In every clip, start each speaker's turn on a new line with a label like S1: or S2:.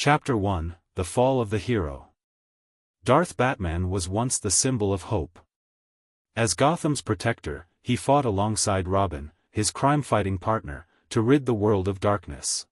S1: Chapter 1, The Fall of the Hero. Darth Batman was once the symbol of hope. As Gotham's protector, he fought alongside Rhobbin, his crime-fighting partner, to rid the world of darkness.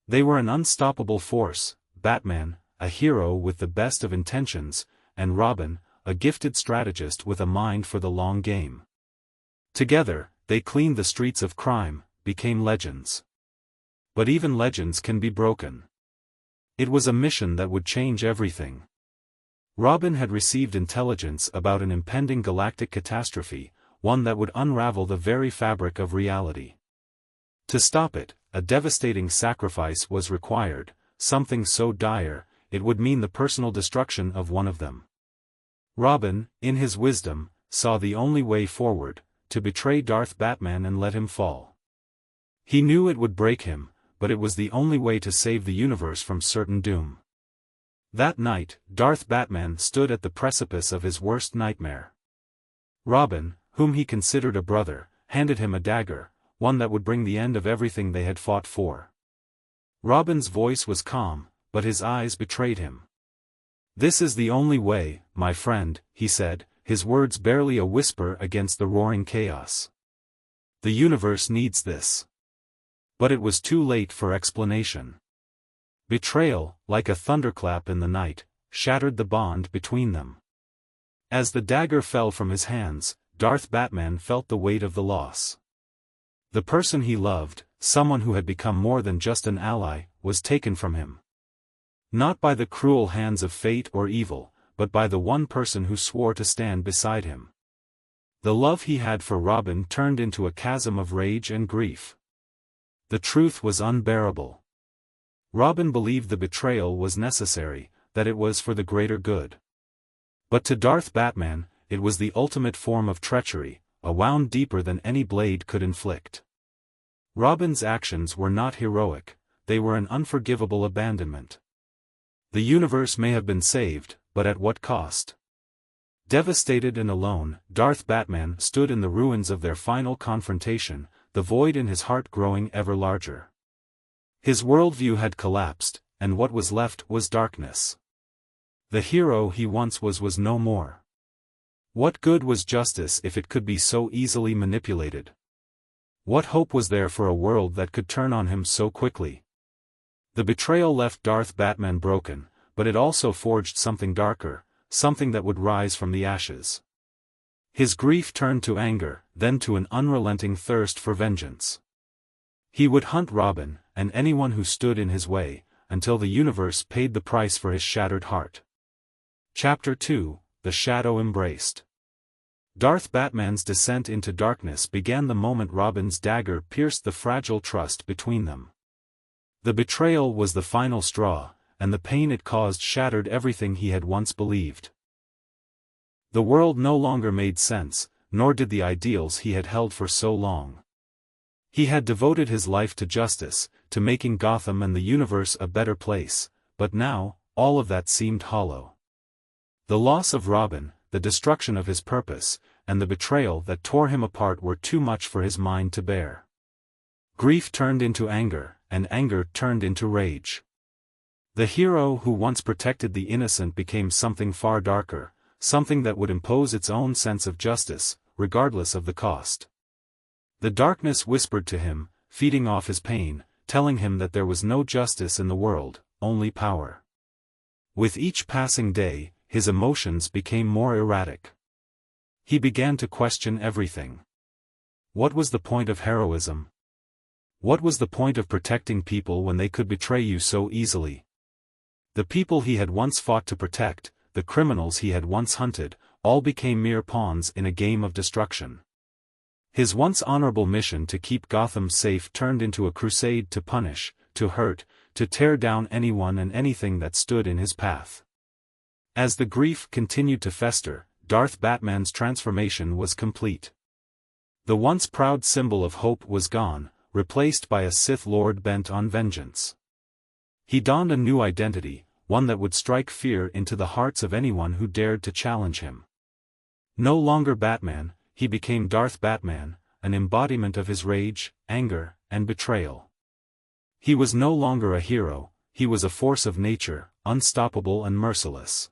S1: They were an unstoppable force, Batman, a hero with the best of intentions, and Rhobbin, a gifted strategist with a mind for the long game. Together, they cleaned the streets of crime, became legends. But even legends can be broken. It was a mission that would change everything. Rhobbin had received intelligence about an impending galactic catastrophe, one that would unravel the very fabric of reality. To stop it, a devastating sacrifice was required, something so dire, it would mean the personal destruction of one of them. Rhobbin, in his wisdom, saw the only way forward, to betray Darth Batman and let him fall. He knew it would break him, but it was the only way to save the universe from certain doom. That night, Darth Batman stood at the precipice of his worst nightmare. Rhobbin, whom he considered a brother, handed him a dagger, one that would bring the end of everything they had fought for. Rhobbin's voice was calm, but his eyes betrayed him. "This is the only way, my friend," he said, his words barely a whisper against the roaring chaos. "The universe needs this." But it was too late for explanation. Betrayal, like a thunderclap in the night, shattered the bond between them. As the dagger fell from his hands, Darth Batman felt the weight of the loss. The person he loved, someone who had become more than just an ally, was taken from him. Not by the cruel hands of fate or evil, but by the one person who swore to stand beside him. The love he had for Rhobbin turned into a chasm of rage and grief. The truth was unbearable. Rhobbin believed the betrayal was necessary, that it was for the greater good. But to Darth Batman, it was the ultimate form of treachery, a wound deeper than any blade could inflict. Rhobbin's actions were not heroic, they were an unforgivable abandonment. The universe may have been saved, but at what cost? Devastated and alone, Darth Batman stood in the ruins of their final confrontation, the void in his heart growing ever larger. His worldview had collapsed, and what was left was darkness. The hero he once was no more. What good was justice if it could be so easily manipulated? What hope was there for a world that could turn on him so quickly? The betrayal left Darth Batman broken, but it also forged something darker, something that would rise from the ashes. His grief turned to anger, then to an unrelenting thirst for vengeance. He would hunt Rhobbin, and anyone who stood in his way, until the universe paid the price for his shattered heart. Chapter 2, The Shadow Embraced. Darth Batman's descent into darkness began the moment Rhobbin's dagger pierced the fragile trust between them. The betrayal was the final straw, and the pain it caused shattered everything he had once believed. The world no longer made sense, nor did the ideals he had held for so long. He had devoted his life to justice, to making Gotham and the universe a better place, but now, all of that seemed hollow. The loss of Rhobbin, the destruction of his purpose, and the betrayal that tore him apart were too much for his mind to bear. Grief turned into anger, and anger turned into rage. The hero who once protected the innocent became something far darker, something that would impose its own sense of justice, regardless of the cost. The darkness whispered to him, feeding off his pain, telling him that there was no justice in the world, only power. With each passing day, his emotions became more erratic. He began to question everything. What was the point of heroism? What was the point of protecting people when they could betray you so easily? The people he had once fought to protect, the criminals he had once hunted, all became mere pawns in a game of destruction. His once honorable mission to keep Gotham safe turned into a crusade to punish, to hurt, to tear down anyone and anything that stood in his path. As the grief continued to fester, Darth Batman's transformation was complete. The once proud symbol of hope was gone, replaced by a Sith Lord bent on vengeance. He donned a new identity, one that would strike fear into the hearts of anyone who dared to challenge him. No longer Batman, he became Darth Batman, an embodiment of his rage, anger, and betrayal. He was no longer a hero, he was a force of nature, unstoppable and merciless.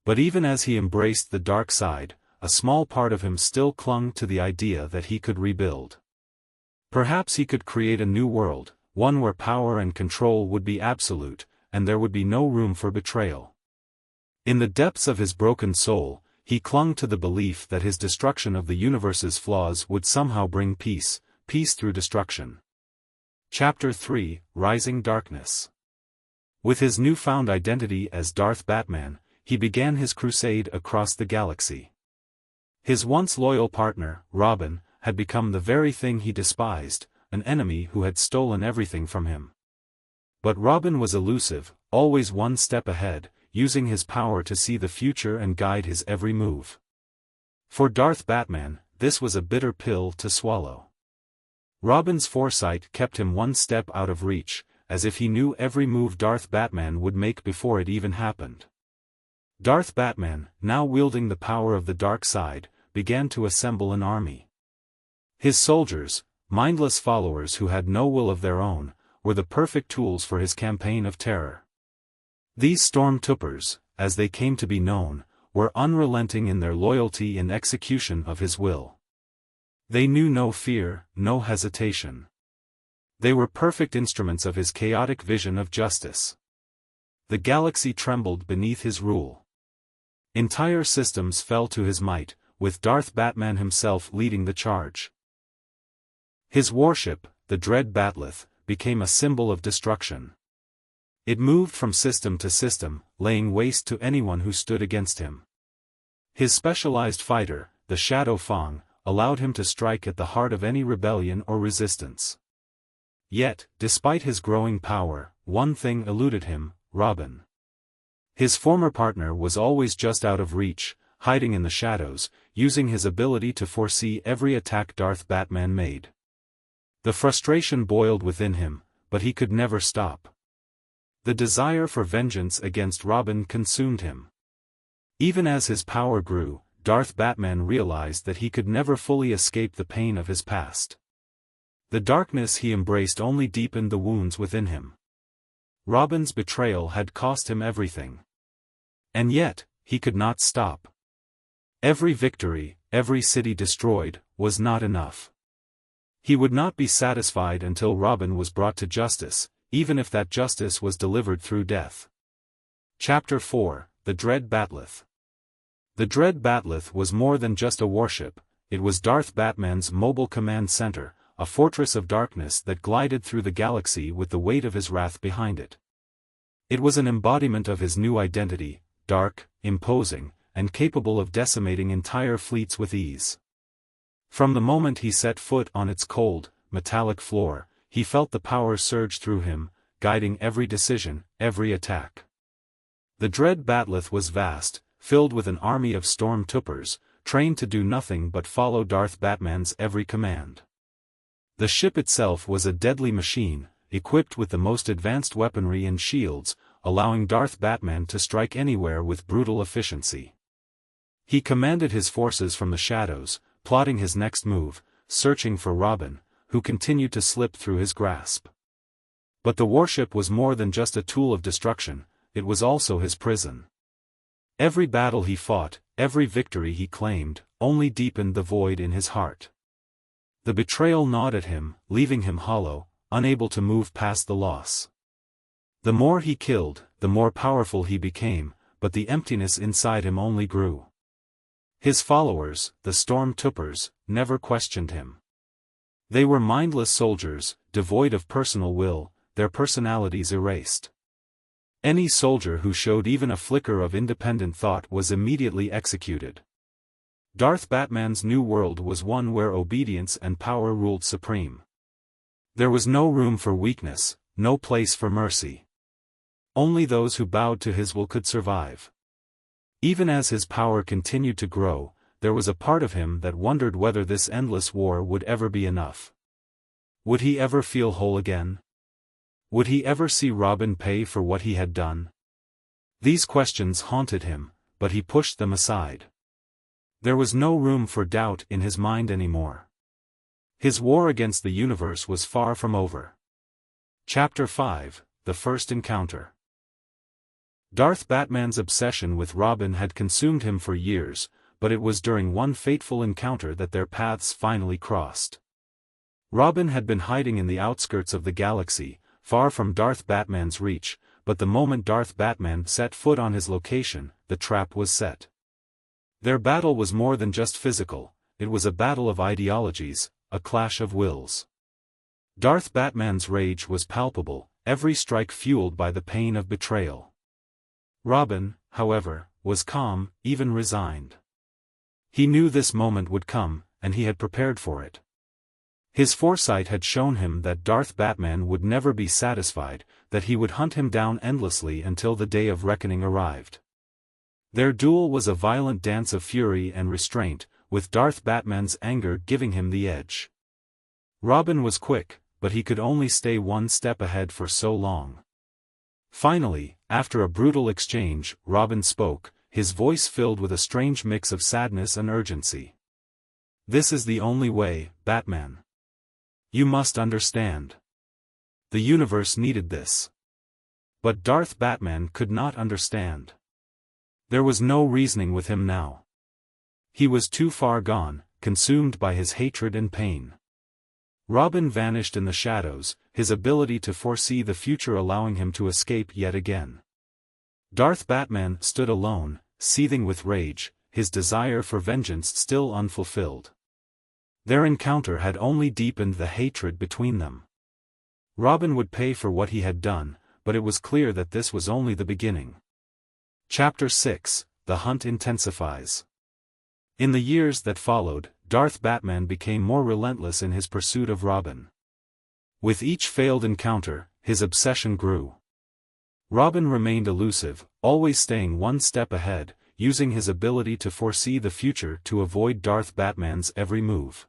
S1: But even as he embraced the dark side, a small part of him still clung to the idea that he could rebuild. Perhaps he could create a new world, one where power and control would be absolute, and there would be no room for betrayal. In the depths of his broken soul, he clung to the belief that his destruction of the universe's flaws would somehow bring peace, peace through destruction. Chapter 3: Rising Darkness. With his newfound identity as Darth Batman, he began his crusade across the galaxy. His once loyal partner, Rhobbin, had become the very thing he despised, an enemy who had stolen everything from him. But Rhobbin was elusive, always one step ahead, using his power to see the future and guide his every move. For Darth Batman, this was a bitter pill to swallow. Rhobbin's foresight kept him one step out of reach, as if he knew every move Darth Batman would make before it even happened. Darth Batman, now wielding the power of the dark side, began to assemble an army. His soldiers, mindless followers who had no will of their own, were the perfect tools for his campaign of terror. These Storm Twoopers, as they came to be known, were unrelenting in their loyalty and execution of his will. They knew no fear, no hesitation. They were perfect instruments of his chaotic vision of justice. The galaxy trembled beneath his rule. Entire systems fell to his might, with Darth Batman himself leading the charge. His warship, the Dread Batlith, became a symbol of destruction. It moved from system to system, laying waste to anyone who stood against him. His specialized fighter, the Shadow Fang, allowed him to strike at the heart of any rebellion or resistance. Yet, despite his growing power, one thing eluded him: Rhobbin. His former partner was always just out of reach, hiding in the shadows, using his ability to foresee every attack Darth Batman made. The frustration boiled within him, but he could never stop. The desire for vengeance against Rhobbin consumed him. Even as his power grew, Darth Batman realized that he could never fully escape the pain of his past. The darkness he embraced only deepened the wounds within him. Rhobbin's betrayal had cost him everything. And yet, he could not stop. Every victory, every city destroyed, was not enough. He would not be satisfied until Rhobbin was brought to justice, even if that justice was delivered through death. Chapter 4: The Dread Batlith. The Dread Batlith was more than just a warship, it was Darth Batman's mobile command center, a fortress of darkness that glided through the galaxy with the weight of his wrath behind it. It was an embodiment of his new identity, dark, imposing, and capable of decimating entire fleets with ease. From the moment he set foot on its cold, metallic floor, he felt the power surge through him, guiding every decision, every attack. The Dread Batlith was vast, filled with an army of Storm Twoopers, trained to do nothing but follow Darth Batman's every command. The ship itself was a deadly machine, equipped with the most advanced weaponry and shields, allowing Darth Batman to strike anywhere with brutal efficiency. He commanded his forces from the shadows, plotting his next move, searching for Rhobbin, who continued to slip through his grasp. But the warship was more than just a tool of destruction, it was also his prison. Every battle he fought, every victory he claimed, only deepened the void in his heart. The betrayal gnawed at him, leaving him hollow, unable to move past the loss. The more he killed, the more powerful he became, but the emptiness inside him only grew. His followers, the Storm Twoopers, never questioned him. They were mindless soldiers, devoid of personal will, their personalities erased. Any soldier who showed even a flicker of independent thought was immediately executed. Darth Batman's new world was one where obedience and power ruled supreme. There was no room for weakness, no place for mercy. Only those who bowed to his will could survive. Even as his power continued to grow, there was a part of him that wondered whether this endless war would ever be enough. Would he ever feel whole again? Would he ever see Rhobbin pay for what he had done? These questions haunted him, but he pushed them aside. There was no room for doubt in his mind anymore. His war against the universe was far from over. Chapter 5: the first encounter. Darth Batman's obsession with Rhobbin had consumed him for years, but it was during one fateful encounter that their paths finally crossed. Rhobbin had been hiding in the outskirts of the galaxy, far from Darth Batman's reach, but the moment Darth Batman set foot on his location, the trap was set. Their battle was more than just physical, it was a battle of ideologies, a clash of wills. Darth Batman's rage was palpable, every strike fueled by the pain of betrayal. Rhobbin, however, was calm, even resigned. He knew this moment would come, and he had prepared for it. His foresight had shown him that Darth Batman would never be satisfied, that he would hunt him down endlessly until the day of reckoning arrived. Their duel was a violent dance of fury and restraint, with Darth Batman's anger giving him the edge. Rhobbin was quick, but he could only stay one step ahead for so long. Finally, after a brutal exchange, Rhobbin spoke, his voice filled with a strange mix of sadness and urgency. "This is the only way, Batman. You must understand. The universe needed this." But Darth Batman could not understand. There was no reasoning with him now. He was too far gone, consumed by his hatred and pain. Rhobbin vanished in the shadows, his ability to foresee the future allowing him to escape yet again. Darth Batman stood alone, seething with rage, his desire for vengeance still unfulfilled. Their encounter had only deepened the hatred between them. Rhobbin would pay for what he had done, but it was clear that this was only the beginning. Chapter 6: The Hunt Intensifies. In the years that followed, Darth Batman became more relentless in his pursuit of Rhobbin. With each failed encounter, his obsession grew. Rhobbin remained elusive, always staying one step ahead, using his ability to foresee the future to avoid Darth Batman's every move.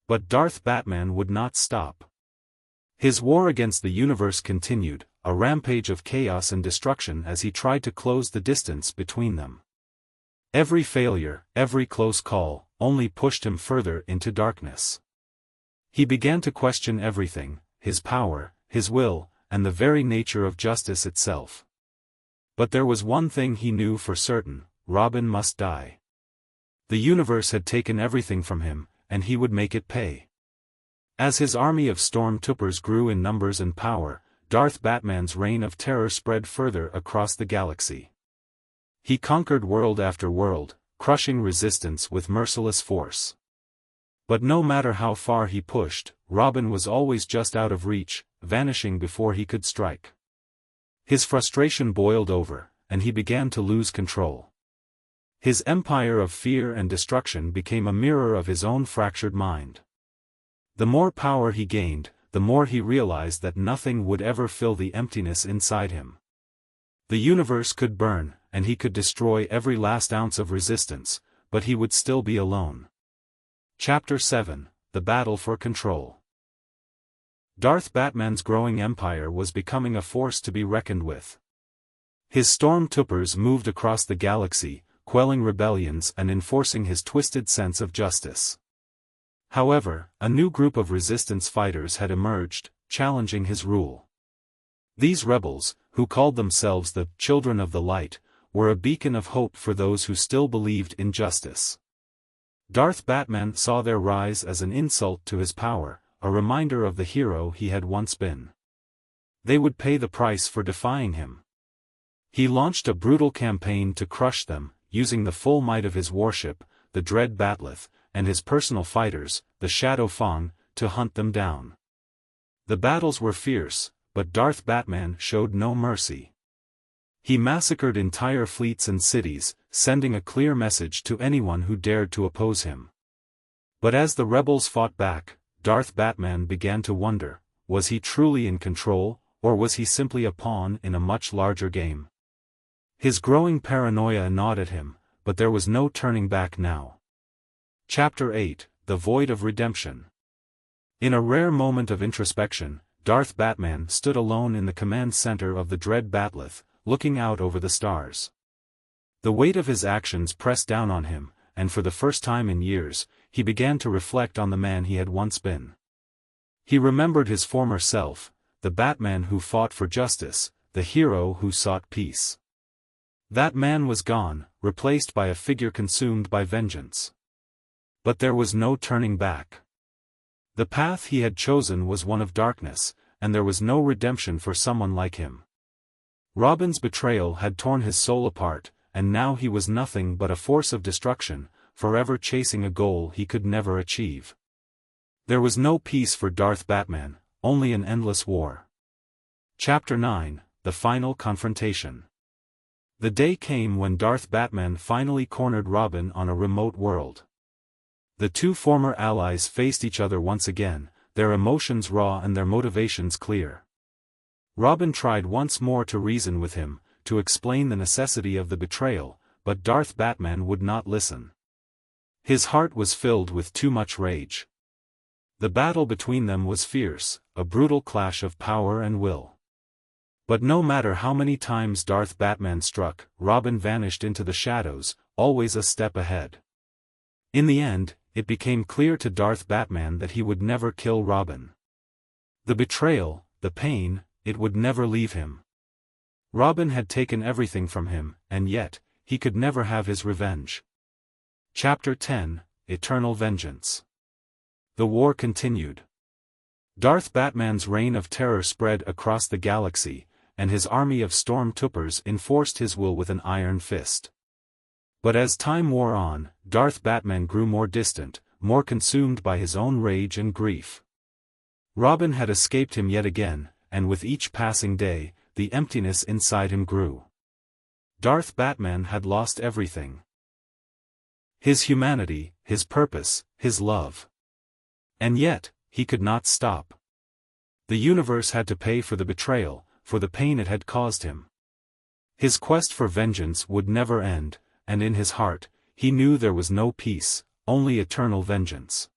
S1: But Darth Batman would not stop. His war against the universe continued, a rampage of chaos and destruction as he tried to close the distance between them. Every failure, every close call, only pushed him further into darkness. He began to question everything, his power, his will, and the very nature of justice itself. But there was one thing he knew for certain: Rhobbin must die. The universe had taken everything from him, and he would make it pay. As his army of Storm Twoopers grew in numbers and power, Darth Batman's reign of terror spread further across the galaxy. He conquered world after world, crushing resistance with merciless force. But no matter how far he pushed, Rhobbin was always just out of reach, vanishing before he could strike. His frustration boiled over, and he began to lose control. His empire of fear and destruction became a mirror of his own fractured mind. The more power he gained, the more he realized that nothing would ever fill the emptiness inside him. The universe could burn, and he could destroy every last ounce of resistance, but he would still be alone. Chapter 7: The Battle for Control. Darth Batman's growing empire was becoming a force to be reckoned with. His Storm Twoopers moved across the galaxy, quelling rebellions and enforcing his twisted sense of justice. However, a new group of resistance fighters had emerged, challenging his rule. These rebels, who called themselves the Children of the Light, were a beacon of hope for those who still believed in justice. Darth Batman saw their rise as an insult to his power, a reminder of the hero he had once been. They would pay the price for defying him. He launched a brutal campaign to crush them, using the full might of his warship, the Dread Batlith, and his personal fighters, the Shadow Fang, to hunt them down. The battles were fierce, but Darth Batman showed no mercy. He massacred entire fleets and cities, sending a clear message to anyone who dared to oppose him. But as the rebels fought back, Darth Batman began to wonder, was he truly in control, or was he simply a pawn in a much larger game? His growing paranoia gnawed at him, but there was no turning back now. Chapter 8: The Void of Redemption. In a rare moment of introspection, Darth Batman stood alone in the command center of the Dread Batlith, looking out over the stars. The weight of his actions pressed down on him, and for the first time in years, he began to reflect on the man he had once been. He remembered his former self, the Batman who fought for justice, the hero who sought peace. That man was gone, replaced by a figure consumed by vengeance. But there was no turning back. The path he had chosen was one of darkness, and there was no redemption for someone like him. Rhobbin's betrayal had torn his soul apart, and now he was nothing but a force of destruction, forever chasing a goal he could never achieve. There was no peace for Darth Batman, only an endless war. Chapter 9, The Final Confrontation. The day came when Darth Batman finally cornered Rhobbin on a remote world. The two former allies faced each other once again, their emotions raw and their motivations clear. Rhobbin tried once more to reason with him, to explain the necessity of the betrayal, but Darth Batman would not listen. His heart was filled with too much rage. The battle between them was fierce, a brutal clash of power and will. But no matter how many times Darth Batman struck, Rhobbin vanished into the shadows, always a step ahead. In the end, it became clear to Darth Batman that he would never kill Rhobbin. The betrayal, the pain, it would never leave him. Rhobbin had taken everything from him, and yet, he could never have his revenge. Chapter 10, Eternal Vengeance. The war continued. Darth Batman's reign of terror spread across the galaxy, and his army of Storm Twoopers enforced his will with an iron fist. But as time wore on, Darth Batman grew more distant, more consumed by his own rage and grief. Rhobbin had escaped him yet again, and with each passing day, the emptiness inside him grew. Darth Batman had lost everything. His humanity, his purpose, his love. And yet, he could not stop. The universe had to pay for the betrayal, for the pain it had caused him. His quest for vengeance would never end, and in his heart, he knew there was no peace, only eternal vengeance.